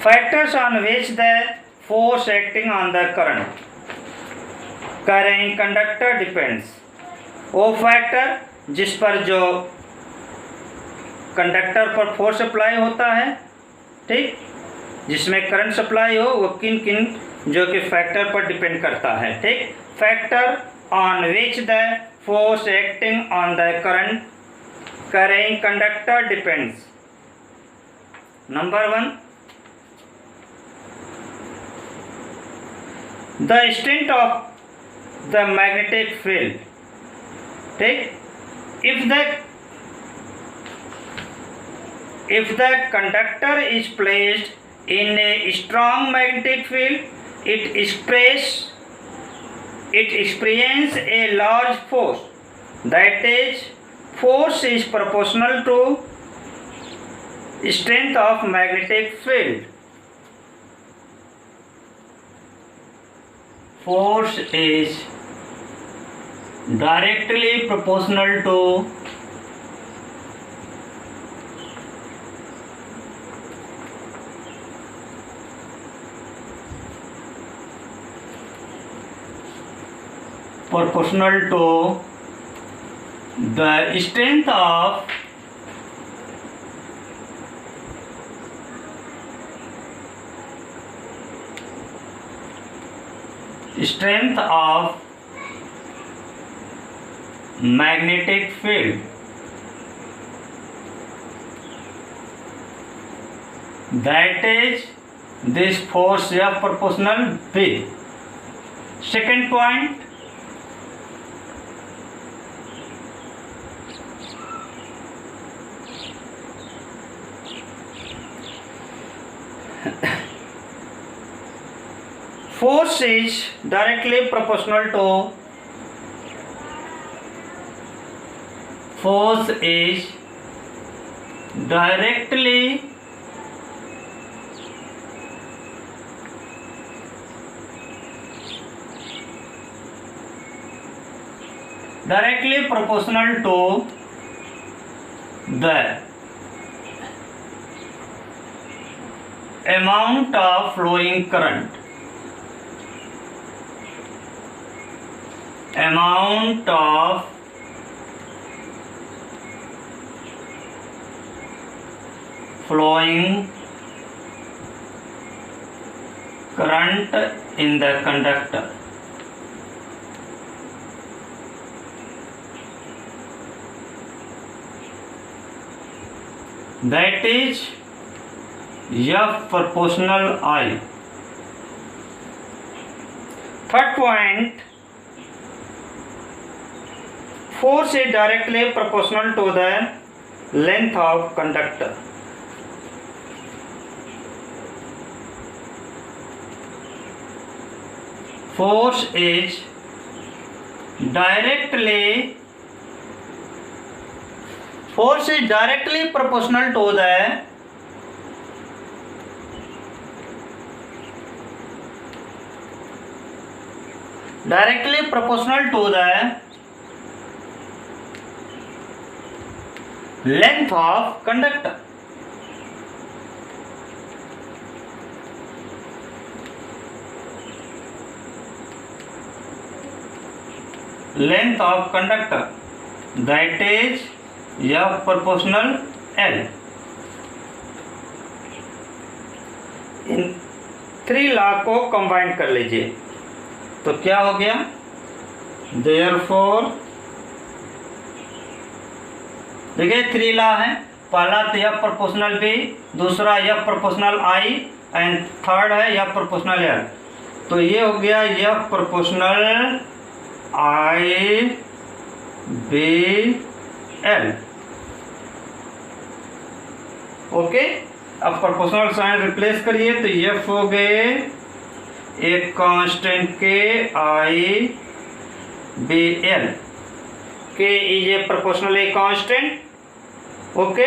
Factors on which the force acting on the current current conductor depends. वो factor जिस पर जो conductor पर फोर्स अप्लाई होता है, ठीक, जिसमें करंट सप्लाई हो, वो किन किन जो कि फैक्टर पर डिपेंड करता है, ठीक। Factor on which the force acting on the current carrying conductor depends. Number 1, the strength of the magnetic field, ठीक। If the conductor is placed in a strong magnetic field, it experiences a large force. That is, force is proportional to strength of magnetic field. Force is directly proportional to the strength of magnetic field. That is, this force is proportional with. Second point, force is directly proportional to the amount of flowing current. Amount of flowing current in the conductor. That is F proportional I. Third point, force is directly proportional to the length of conductor. Force is directly proportional to the length of conductor. Length of conductor, that is F proportional L. In 3 law को combine कर लीजिए तो क्या हो गया, therefore देखिए 3 law है। पहला तो F प्रोपोर्शनल B, दूसरा F proportional I and third है F प्रोपोर्शनल L। तो ये हो गया F proportional I B L। Okay, अब प्रोपोर्शनल साइन रिप्लेस करिए तो F हो गए एक कांस्टेंट के I B L के is a proportional a constant. Okay,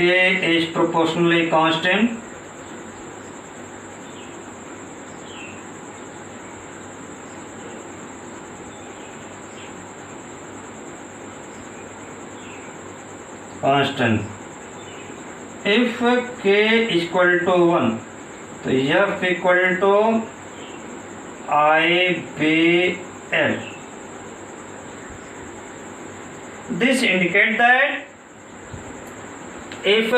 K is proportionally constant. If K equal to 1, तो F equal to IBL. This indicates that if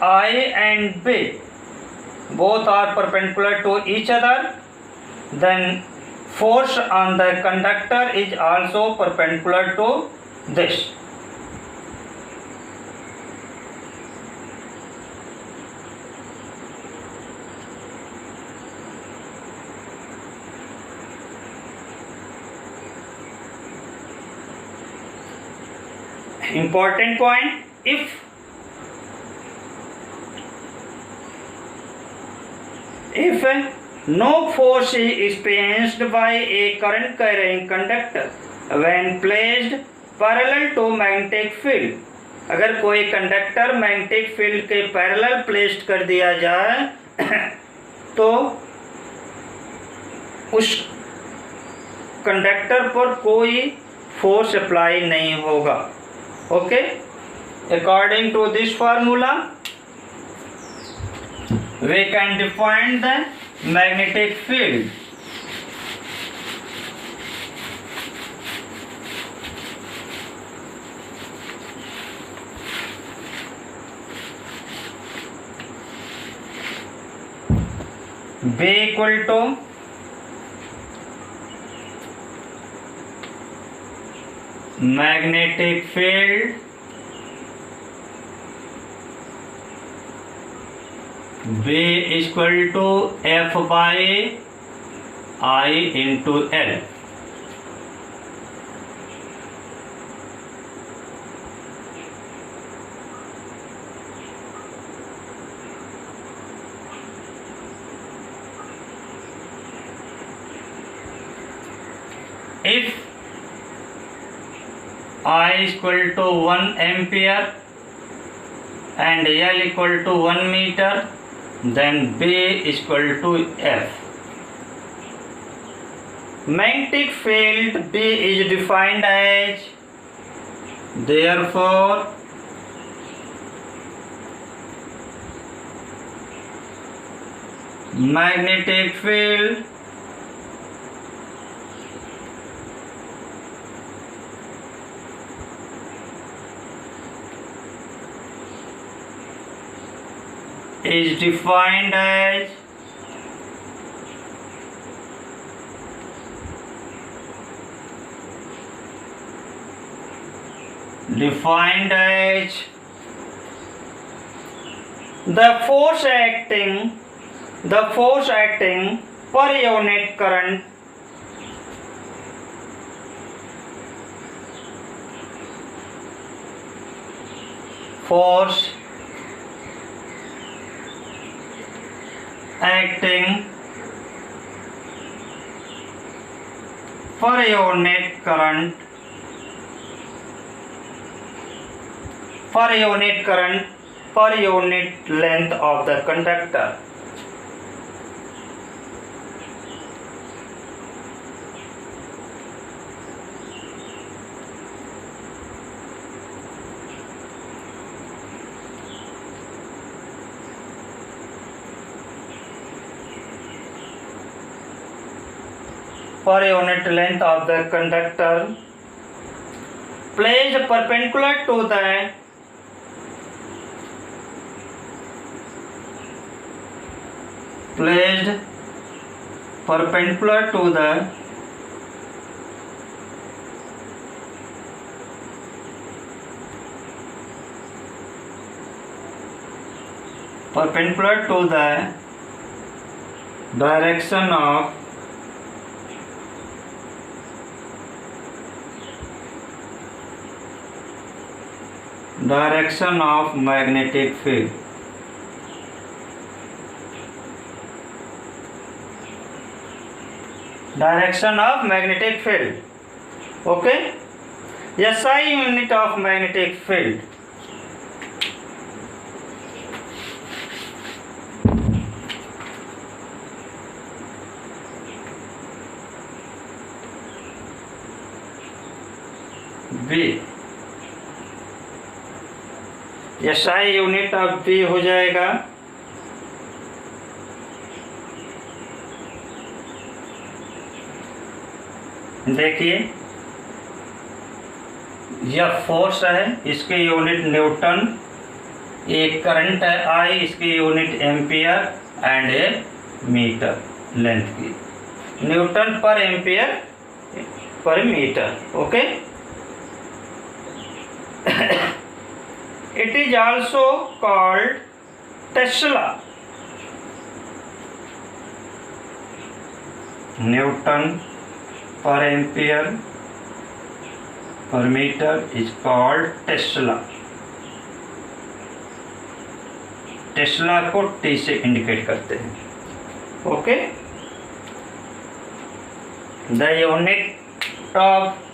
I and B both are perpendicular to each other, then force on the conductor is also perpendicular to this. Important point, if no force is experienced by a current carrying conductor when placed parallel to magnetic field, अगर कोई conductor magnetic field के parallel placed कर दिया जाए तो उस conductor पर कोई फोर्स अप्लाई नहीं होगा. Okay, according to this formula we can define the magnetic field. B equal to magnetic field B is equal to F by I into L. If I is equal to 1 ampere and L equal to 1 meter, then B is equal to F. Magnetic field B is defined as, therefore magnetic field is defined as the force acting per unit current force acting per unit current per unit length of the conductor. Per unit length of the conductor placed perpendicular to the perpendicular to the direction of magnetic field. Direction of magnetic field. Okay, SI unit of magnetic field. V, SI unit of V हो जाएगा देखिए यह force है, इसके unit newton, एक current है I, इसकी unit ampere and a metre length की, newton per ampere per metre. Okay. It is also called Tesla. Newton per ampere per meter is called Tesla. Tesla को T से indicate करते हैं. Okay. The unit of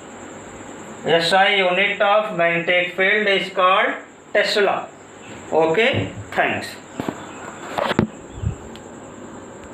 SI unit of magnetic field is called Tesla. Okay, thanks.